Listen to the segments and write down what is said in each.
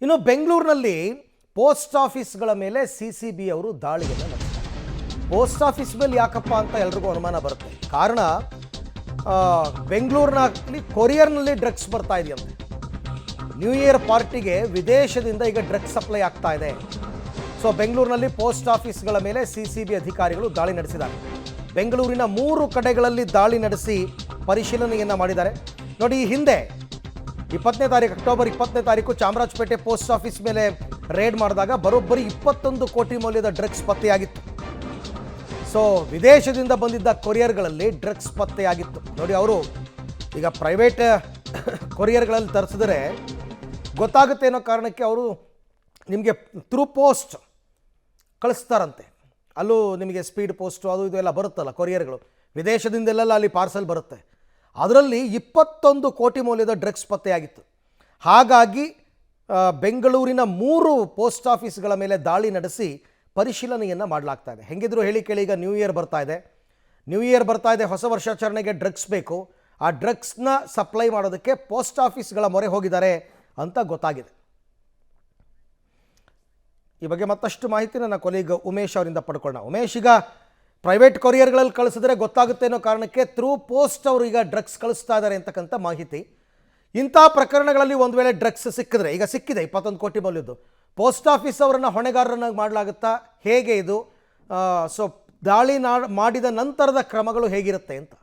ಇನ್ನು ಬೆಂಗಳೂರಿನಲ್ಲಿ ಪೋಸ್ಟ್ ಆಫೀಸ್ಗಳ ಮೇಲೆ CCB ಅವರು ದಾಳಿಯನ್ನು ನಡೆಸಿದ್ದಾರೆ. ಪೋಸ್ಟ್ ಆಫೀಸ್ ಮೇಲೆ ಯಾಕಪ್ಪ ಅಂತ ಎಲ್ರಿಗೂ ಅನುಮಾನ ಬರುತ್ತೆ. ಕಾರಣ ಬೆಂಗಳೂರಿನಲ್ಲಿ ಕೊರಿಯರ್ನಲ್ಲಿ ಡ್ರಗ್ಸ್ ಬರ್ತಾ ಇದೆಯಂತೆ. ನ್ಯೂ ಇಯರ್ ಪಾರ್ಟಿಗೆ ವಿದೇಶದಿಂದ ಈಗ ಡ್ರಗ್ಸ್ ಸಪ್ಲೈ ಆಗ್ತಾ ಇದೆ. ಸೊ ಬೆಂಗಳೂರಿನಲ್ಲಿ ಪೋಸ್ಟ್ ಆಫೀಸ್ಗಳ ಮೇಲೆ CCB ಅಧಿಕಾರಿಗಳು ದಾಳಿ ನಡೆಸಿದ್ದಾರೆ. ಬೆಂಗಳೂರಿನ 3 ಕಡೆಗಳಲ್ಲಿ ದಾಳಿ ನಡೆಸಿ ಪರಿಶೀಲನೆಯನ್ನು ಮಾಡಿದ್ದಾರೆ. ನೋಡಿ, ಈ ಹಿಂದೆ 20ನೇ ತಾರೀಕು ಅಕ್ಟೋಬರ್ 20ನೇ ತಾರೀಕು ಚಾಮರಾಜಪೇಟೆ ಪೋಸ್ಟ್ ಆಫೀಸ್ ಮೇಲೆ ರೇಡ್ ಮಾಡಿದಾಗ ಬರೋಬ್ಬರಿ 21 ಕೋಟಿ ಮೌಲ್ಯದ ಡ್ರಗ್ಸ್ ಪತ್ತೆಯಾಗಿತ್ತು. ಸೊ ವಿದೇಶದಿಂದ ಬಂದಿದ್ದ ಕೊರಿಯರ್ಗಳಲ್ಲಿ ಡ್ರಗ್ಸ್ ಪತ್ತೆಯಾಗಿತ್ತು. ನೋಡಿ, ಅವರು ಈಗ ಪ್ರೈವೇಟ್ ಕೊರಿಯರ್ಗಳಲ್ಲಿ ತರಿಸಿದ್ರೆ ಗೊತ್ತಾಗುತ್ತೆ ಅನ್ನೋ ಕಾರಣಕ್ಕೆ ಅವರು ನಿಮಗೆ ಥ್ರೂ ಪೋಸ್ಟ್ ಕಳಿಸ್ತಾರಂತೆ. ಅಲ್ಲೂ ನಿಮಗೆ ಸ್ಪೀಡ್ ಪೋಸ್ಟು ಅದು ಇದು ಎಲ್ಲ ಬರುತ್ತಲ್ಲ, ಕೊರಿಯರ್ಗಳು ವಿದೇಶದಿಂದೆಲ್ಲ ಅಲ್ಲಿ ಪಾರ್ಸಲ್ ಬರುತ್ತೆ. ಅದರಲ್ಲಿ 21 ಕೋಟಿ ಮೌಲ್ಯದ ಡ್ರಗ್ಸ್ ಪತ್ತೆಯಾಗಿತ್ತು. ಹಾಗಾಗಿ ಬೆಂಗಳೂರಿನ 3 ಪೋಸ್ಟ್ ಆಫೀಸ್ಗಳ ಮೇಲೆ ದಾಳಿ ನಡೆಸಿ ಪರಿಶೀಲನೆಯನ್ನು ಮಾಡಲಾಗ್ತಾ ಇದೆ. ಹೆಂಗಿದ್ರು ಹೇಳಿ ಕೇಳಿ, ಈಗ ನ್ಯೂ ಇಯರ್ ಬರ್ತಾ ಇದೆ, ಹೊಸ ವರ್ಷಾಚರಣೆಗೆ ಡ್ರಗ್ಸ್ ಬೇಕು. ಆ ಡ್ರಗ್ಸ್ನ ಸಪ್ಲೈ ಮಾಡೋದಕ್ಕೆ ಪೋಸ್ಟ್ ಆಫೀಸ್ಗಳ ಮೊರೆ ಹೋಗಿದ್ದಾರೆ ಅಂತ ಗೊತ್ತಾಗಿದೆ. ಈ ಬಗ್ಗೆ ಮತ್ತಷ್ಟು ಮಾಹಿತಿ ನನ್ನ ಕೊಲೀಗ್ ಉಮೇಶ್ ಅವರಿಂದ ಪಡ್ಕೊಳ್ಳೋಣ. ಉಮೇಶ್, ಈಗ ಪ್ರೈವೇಟ್ ಕೊರಿಯರ್ಗಳಲ್ಲಿ ಕಳಿಸಿದ್ರೆ ಗೊತ್ತಾಗುತ್ತೆ ಅನ್ನೋ ಕಾರಣಕ್ಕೆ ಥ್ರೂ ಪೋಸ್ಟ್ ಅವರು ಈಗ ಡ್ರಗ್ಸ್ ಕಳಿಸ್ತಾ ಇದ್ದಾರೆ ಅಂತಕ್ಕಂಥ ಮಾಹಿತಿ. ಇಂಥ ಪ್ರಕರಣಗಳಲ್ಲಿ ಒಂದು ವೇಳೆ ಡ್ರಗ್ಸ್ ಸಿಕ್ಕಿದ್ರೆ, ಈಗ ಸಿಕ್ಕಿದೆ 21 ಕೋಟಿ ಮೌಲ್ಯದ್ದು, ಪೋಸ್ಟ್ ಆಫೀಸ್ ಅವರನ್ನು ಹೊಣೆಗಾರರನ್ನಾಗಿ ಮಾಡಲಾಗುತ್ತಾ, ಹೇಗೆ ಇದು? ಸೊ ದಾಳಿ ಮಾಡಿದ ನಂತರದ ಕ್ರಮಗಳು ಹೇಗಿರುತ್ತೆ ಅಂತ?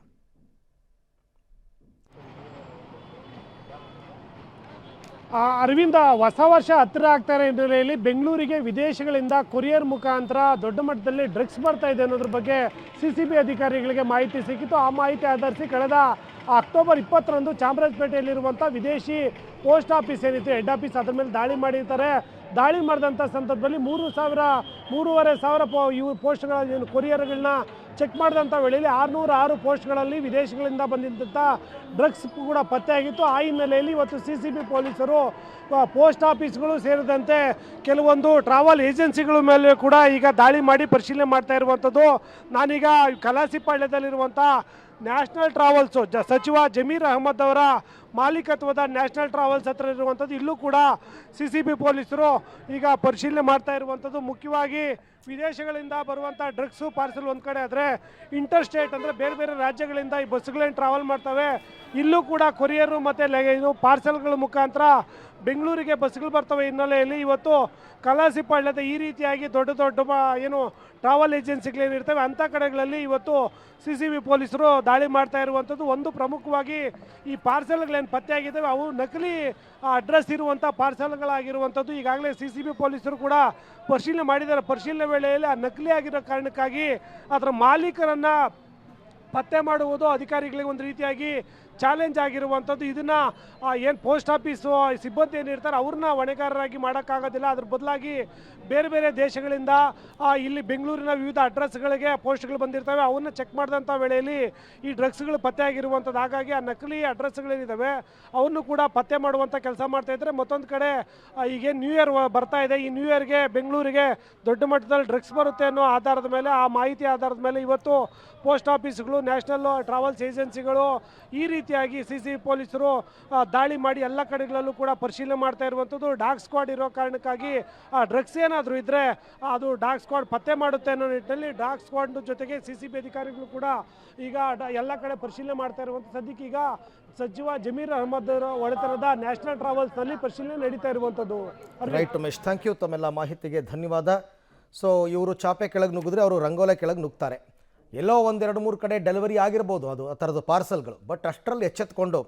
ಅರವಿಂದ, ಹೊಸ ವರ್ಷ ಹತ್ತಿರ ಆಗ್ತಾರೆ ಹಿನ್ನೆಲೆಯಲ್ಲಿ ಬೆಂಗಳೂರಿಗೆ ವಿದೇಶಗಳಿಂದ ಕೊರಿಯರ್ ಮುಖಾಂತರ ದೊಡ್ಡ ಮಟ್ಟದಲ್ಲಿ ಡ್ರಗ್ಸ್ ಬರ್ತಾ ಇದೆ ಅನ್ನೋದ್ರ ಬಗ್ಗೆ CCB ಅಧಿಕಾರಿಗಳಿಗೆ ಮಾಹಿತಿ ಸಿಕ್ಕಿತು. ಆ ಮಾಹಿತಿ ಆಧರಿಸಿ ಕಳೆದ ಅಕ್ಟೋಬರ್ 20ರಂದು ಚಾಮರಾಜಪೇಟೆಯಲ್ಲಿರುವಂಥ ವಿದೇಶಿ ಪೋಸ್ಟ್ ಆಫೀಸ್ ಏನಿತ್ತು, ಹೆಡ್ ಆಫೀಸ್, ಅದ್ರ ಮೇಲೆ ದಾಳಿ ಮಾಡಿರ್ತಾರೆ. ದಾಳಿ ಮಾಡಿದಂಥ ಸಂದರ್ಭದಲ್ಲಿ 3,500 ಇವು ಪೋಸ್ಟ್ಗಳ ಕೊರಿಯರ್ಗಳನ್ನ ಚೆಕ್ ಮಾಡಿದಂಥ ವೇಳೆಯಲ್ಲಿ 606 ಪೋಸ್ಟ್ಗಳಲ್ಲಿ ವಿದೇಶಗಳಿಂದ ಬಂದಿದ್ದಂಥ ಡ್ರಗ್ಸ್ ಕೂಡ ಪತ್ತೆಯಾಗಿತ್ತು. ಆ ಹಿನ್ನೆಲೆಯಲ್ಲಿ ಇವತ್ತು CCB ಪೊಲೀಸರು ಪೋಸ್ಟ್ ಆಫೀಸ್ಗಳು ಸೇರಿದಂತೆ ಕೆಲವೊಂದು ಟ್ರಾವೆಲ್ ಏಜೆನ್ಸಿಗಳ ಮೇಲೆ ಕೂಡ ಈಗ ದಾಳಿ ಮಾಡಿ ಪರಿಶೀಲನೆ ಮಾಡ್ತಾ ಇರುವಂಥದ್ದು. ನಾನೀಗ ಕಲಾಸಿಪಾಳ್ಯದಲ್ಲಿರುವಂಥ ನ್ಯಾಷನಲ್ ಟ್ರಾವೆಲ್ಸ್ ಸಚಿವ ಜಮೀರ್ ಅಹಮದ್ ಅವರ ಮಾಲೀಕತ್ವದ ನ್ಯಾಷನಲ್ ಟ್ರಾವೆಲ್ಸ್ ಹತ್ರ ಇರುವಂಥದ್ದು. ಇಲ್ಲೂ ಕೂಡ CCB ಪೊಲೀಸರು ಈಗ ಪರಿಶೀಲನೆ ಮಾಡ್ತಾ ಇರುವಂಥದ್ದು. ಮುಖ್ಯವಾಗಿ ವಿದೇಶಗಳಿಂದ ಬರುವಂಥ ಡ್ರಗ್ಸು ಪಾರ್ಸಲ್ ಒಂದು ಕಡೆ ಆದರೆ, ಇಂಟರ್ ಸ್ಟೇಟ್ ಅಂದರೆ ಬೇರೆ ಬೇರೆ ರಾಜ್ಯಗಳಿಂದ ಈ ಬಸ್ಗಳೇನು ಟ್ರಾವೆಲ್ ಮಾಡ್ತವೆ, ಇಲ್ಲೂ ಕೂಡ ಕೊರಿಯರು ಮತ್ತು ಪಾರ್ಸಲ್ಗಳ ಮುಖಾಂತರ ಬೆಂಗಳೂರಿಗೆ ಬಸ್ಗಳು ಬರ್ತವೆ. ಹಿನ್ನೆಲೆಯಲ್ಲಿ ಇವತ್ತು ಕಲಾಸಿಪಾಳ್ಯದ ಈ ರೀತಿಯಾಗಿ ದೊಡ್ಡ ಟ್ರಾವೆಲ್ ಏಜೆನ್ಸಿಗಳೇನಿರ್ತವೆ ಅಂಥ ಕಡೆಗಳಲ್ಲಿ ಇವತ್ತು CCB ಪೊಲೀಸರು ದಾಳಿ ಮಾಡ್ತಾ ಇರುವಂಥದ್ದು. ಒಂದು ಪ್ರಮುಖವಾಗಿ ಈ ಪಾರ್ಸಲ್ಗಳೇನು ಪತ್ತೆಯಾಗಿದ್ದಾವೆ ಅವು ನಕಲಿ ಅಡ್ರೆಸ್ ಇರುವಂಥ ಪಾರ್ಸಲ್ಗಳಾಗಿರುವಂಥದ್ದು. ಈಗಾಗಲೇ CCB ಪೊಲೀಸರು ಕೂಡ ಪರಿಶೀಲನೆ ಮಾಡಿದ್ದಾರೆ. ಪರಿಶೀಲನೆ ವೇಳೆಯಲ್ಲಿ ಆ ನಕಲಿ ಆಗಿರೋ ಕಾರಣಕ್ಕಾಗಿ ಅದರ ಮಾಲೀಕರನ್ನು ಪತ್ತೆ ಮಾಡುವುದು ಅಧಿಕಾರಿಗಳಿಗೆ ಒಂದು ರೀತಿಯಾಗಿ ಚಾಲೆಂಜ್ ಆಗಿರುವಂಥದ್ದು. ಇದನ್ನು ಏನು ಪೋಸ್ಟ್ ಆಫೀಸು ಸಿಬ್ಬಂದಿ ಏನಿರ್ತಾರೆ ಅವ್ರನ್ನ ಹೊಣೆಗಾರರಾಗಿ ಮಾಡೋಕ್ಕಾಗೋದಿಲ್ಲ. ಅದ್ರ ಬದಲಾಗಿ ಬೇರೆ ಬೇರೆ ದೇಶಗಳಿಂದ ಇಲ್ಲಿ ಬೆಂಗಳೂರಿನ ವಿವಿಧ ಅಡ್ರೆಸ್ಗಳಿಗೆ ಪೋಸ್ಟ್ಗಳು ಬಂದಿರ್ತವೆ. ಅವನ್ನ ಚೆಕ್ ಮಾಡಿದಂಥ ವೇಳೆಯಲ್ಲಿ ಈ ಡ್ರಗ್ಸ್ಗಳು ಪತ್ತೆ ಆಗಿರುವಂಥದ್ದು. ಹಾಗಾಗಿ ಆ ನಕಲಿ ಅಡ್ರೆಸ್ಗಳೇನಿದ್ದಾವೆ ಅವನ್ನು ಕೂಡ ಪತ್ತೆ ಮಾಡುವಂಥ ಕೆಲಸ ಮಾಡ್ತಾಯಿದ್ದಾರೆ. ಮತ್ತೊಂದು ಕಡೆ ಈಗೇನು ನ್ಯೂ ಇಯರ್ ಬರ್ತಾ ಇದೆ, ಈ ನ್ಯೂ ಇಯರ್ಗೆ ಬೆಂಗಳೂರಿಗೆ ದೊಡ್ಡ ಮಟ್ಟದಲ್ಲಿ ಡ್ರಗ್ಸ್ ಬರುತ್ತೆ ಅನ್ನೋ ಆಧಾರದ ಮೇಲೆ, ಆ ಮಾಹಿತಿ ಆಧಾರದ ಮೇಲೆ ಇವತ್ತು ಪೋಸ್ಟ್ ಆಫೀಸ್ಗಳು, ನ್ಯಾಷನಲ್ ಟ್ರಾವೆಲ್ಸ್ ಏಜೆನ್ಸಿಗಳು ಈ ರೀತಿಯಾಗಿ CCB ಪೊಲೀಸರು ದಾಳಿ ಮಾಡಿ ಎಲ್ಲ ಕಡೆಗಳಲ್ಲೂ ಕೂಡ ಪರಿಶೀಲನೆ ಮಾಡ್ತಾ ಇರುವಂಥದ್ದು. ಡಾಗ್ ಸ್ಕ್ವಾಡ್ ಇರೋ ಕಾರಣಕ್ಕಾಗಿ ಡ್ರಗ್ಸ್ ಏನಾದರೂ ಇದ್ದರೆ ಅದು ಡಾಗ್ ಸ್ಕ್ವಾಡ್ ಪತ್ತೆ ಮಾಡುತ್ತೆ ಅನ್ನೋ ನಿಟ್ಟಿನಲ್ಲಿ ಡಾಗ್ ಸ್ಕ್ವಾಡ್ ಜೊತೆಗೆ CCB ಅಧಿಕಾರಿಗಳು ಕೂಡ ಈಗ ಎಲ್ಲ ಕಡೆ ಪರಿಶೀಲನೆ ಮಾಡ್ತಾ ಇರುವಂಥ ಸದ್ಯಕ್ಕೆ ಈಗ ಸಚಿವ ಜಮೀರ್ ಅಹಮದ್ ಅವರ ಒಡೆತನದ ನ್ಯಾಷನಲ್ ಟ್ರಾವೆಲ್ಸ್ನಲ್ಲಿ ಪರಿಶೀಲನೆ ನಡೀತಾ ಇರುವಂಥದ್ದು. Right Umesh, thank you. ತಮ್ಮೆಲ್ಲ ಮಾಹಿತಿಗೆ ಧನ್ಯವಾದ. ಸೊ ಇವರು ಚಾಪೆ ಕೆಳಗೆ ನುಗ್ಗಿದ್ರೆ ಅವರು ರಂಗೋಲೆ ಕೆಳಗೆ ನುಗ್ತಾರೆ. ಎಲ್ಲೋ 1-2-3 ಕಡೆ ಡೆಲಿವರಿ ಆಗಿರ್ಬೋದು ಅದು ಆ ಥರದ ಪಾರ್ಸಲ್ಗಳು. ಬಟ್ ಅಷ್ಟರಲ್ಲಿ ಎಚ್ಚೆತ್ತುಕೊಂಡು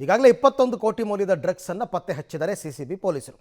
ಈಗಾಗಲೇ 21 ಕೋಟಿ ಮೌಲ್ಯದ ಡ್ರಗ್ಸನ್ನು ಪತ್ತೆ ಹಚ್ಚಿದ್ದಾರೆ CCB ಪೊಲೀಸರು.